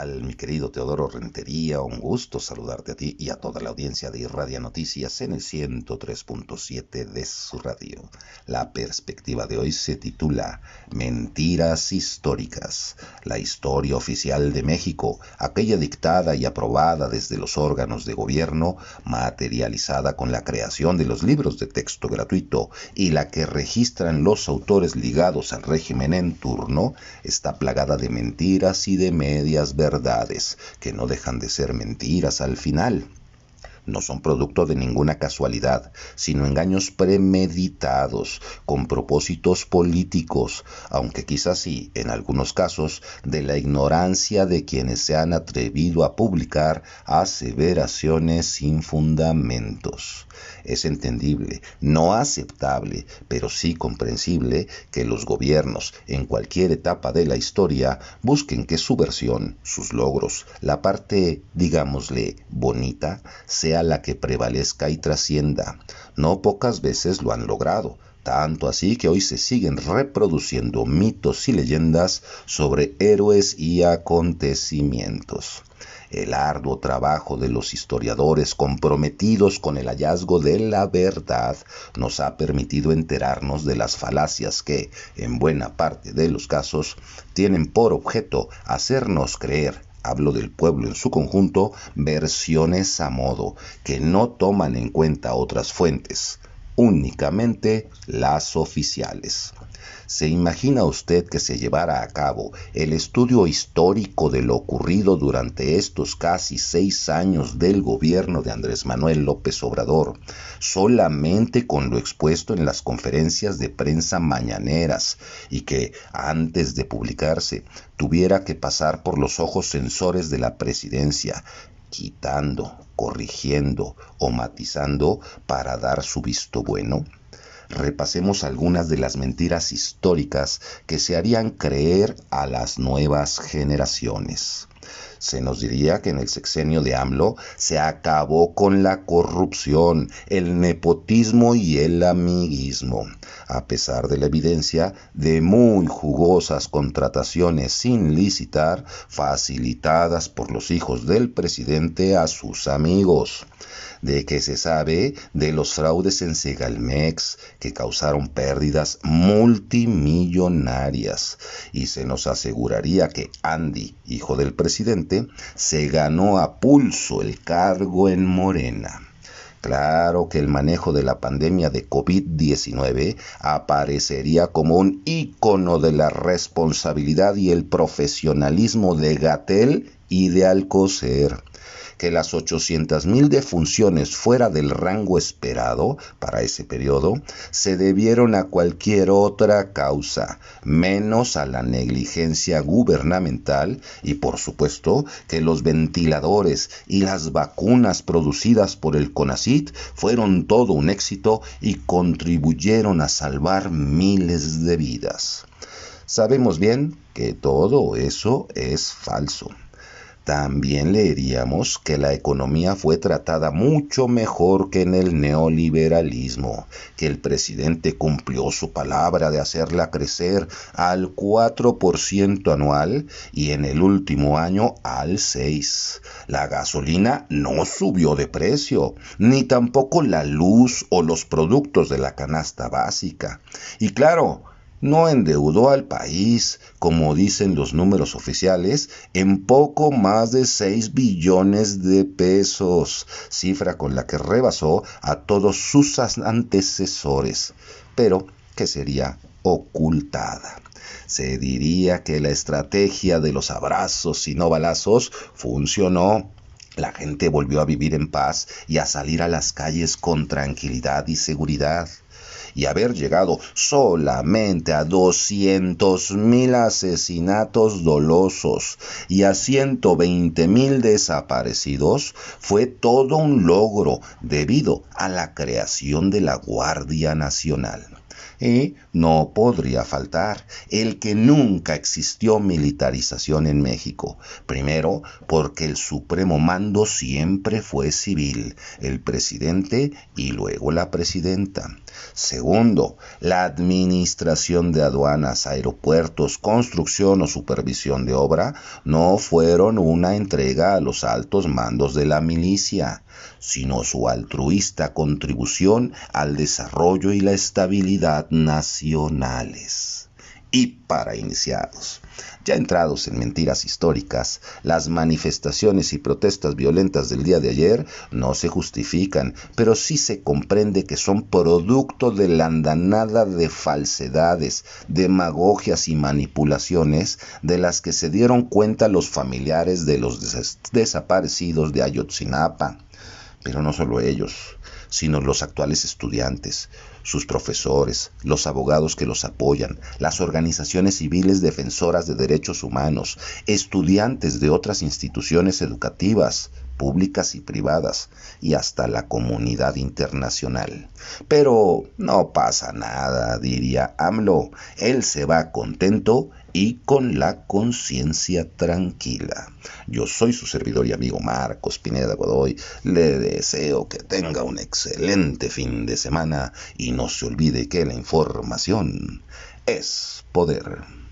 tal, mi querido Teodoro Rentería? Un gusto saludarte a ti y a toda la audiencia de Irradia Noticias en el 103.7 de su radio. La perspectiva de hoy se titula Mentiras históricas. La historia oficial de México, aquella dictada y aprobada desde los órganos de gobierno, materializada con la creación de los libros de texto gratuito y la que registran los autores ligados al régimen en turno, está plagada de mentiras y de medias verdades, que no dejan de ser mentiras al final. No son producto de ninguna casualidad, sino engaños premeditados, con propósitos políticos, aunque quizás sí, en algunos casos, de la ignorancia de quienes se han atrevido a publicar aseveraciones sin fundamentos. Es entendible, no aceptable, pero sí comprensible que los gobiernos, en cualquier etapa de la historia, busquen que su versión, sus logros, la parte, digámosle, bonita, sea la que prevalezca y trascienda. No pocas veces lo han logrado, tanto así que hoy se siguen reproduciendo mitos y leyendas sobre héroes y acontecimientos. El arduo trabajo de los historiadores comprometidos con el hallazgo de la verdad nos ha permitido enterarnos de las falacias que, en buena parte de los casos, tienen por objeto hacernos creer, hablo del pueblo en su conjunto, versiones a modo, que no toman en cuenta otras fuentes, únicamente las oficiales. ¿Se imagina usted que se llevara a cabo el estudio histórico de lo ocurrido durante estos casi 6 años del gobierno de Andrés Manuel López Obrador, solamente con lo expuesto en las conferencias de prensa mañaneras, y que, antes de publicarse, tuviera que pasar por los ojos sensores de la presidencia, quitando, corrigiendo o matizando para dar su visto bueno? Repasemos algunas de las mentiras históricas que se harían creer a las nuevas generaciones. Se nos diría que en el sexenio de AMLO se acabó con la corrupción, el nepotismo y el amiguismo, a pesar de la evidencia de muy jugosas contrataciones sin licitar facilitadas por los hijos del presidente a sus amigos. De que se sabe de los fraudes en Segalmex que causaron pérdidas multimillonarias, y se nos aseguraría que Andy, hijo del presidente, se ganó a pulso el cargo en Morena. Claro que el manejo de la pandemia de COVID-19 aparecería como un ícono de la responsabilidad y el profesionalismo de Gatell y de Alcocer. Que las 800,000 defunciones fuera del rango esperado para ese periodo se debieron a cualquier otra causa, menos a la negligencia gubernamental, y por supuesto que los ventiladores y las vacunas producidas por el CONACYT fueron todo un éxito y contribuyeron a salvar miles de vidas. Sabemos bien que todo eso es falso. También leeríamos que la economía fue tratada mucho mejor que en el neoliberalismo, que el presidente cumplió su palabra de hacerla crecer al 4% anual y en el último año al 6%. La gasolina no subió de precio, ni tampoco la luz o los productos de la canasta básica. Y claro, no endeudó al país, como dicen los números oficiales, en poco más de 6 billones de pesos, cifra con la que rebasó a todos sus antecesores, pero que sería ocultada. Se diría que la estrategia de los abrazos y no balazos funcionó. La gente volvió a vivir en paz y a salir a las calles con tranquilidad y seguridad. Y haber llegado solamente a 200,000 asesinatos dolosos y a 120,000 desaparecidos fue todo un logro debido a la creación de la Guardia Nacional. Y no podría faltar el que nunca existió militarización en México. Primero, porque el supremo mando siempre fue civil, el presidente y luego la presidenta. Segundo, la administración de aduanas, aeropuertos, construcción o supervisión de obra no fueron una entrega a los altos mandos de la milicia, sino su altruista contribución al desarrollo y la estabilidad nacionales. Y para iniciados, ya entrados en mentiras históricas, las manifestaciones y protestas violentas del día de ayer no se justifican, pero sí se comprende que son producto de la andanada de falsedades, demagogias y manipulaciones de las que se dieron cuenta los familiares de los desaparecidos de Ayotzinapa. Pero no solo ellos, sino los actuales estudiantes, sus profesores, los abogados que los apoyan, las organizaciones civiles defensoras de derechos humanos, estudiantes de otras instituciones educativas, públicas y privadas, y hasta la comunidad internacional. Pero no pasa nada, diría AMLO. Él se va contento y con la conciencia tranquila. Yo soy su servidor y amigo Marcos Pineda Godoy. Le deseo que tenga un excelente fin de semana y no se olvide que la información es poder.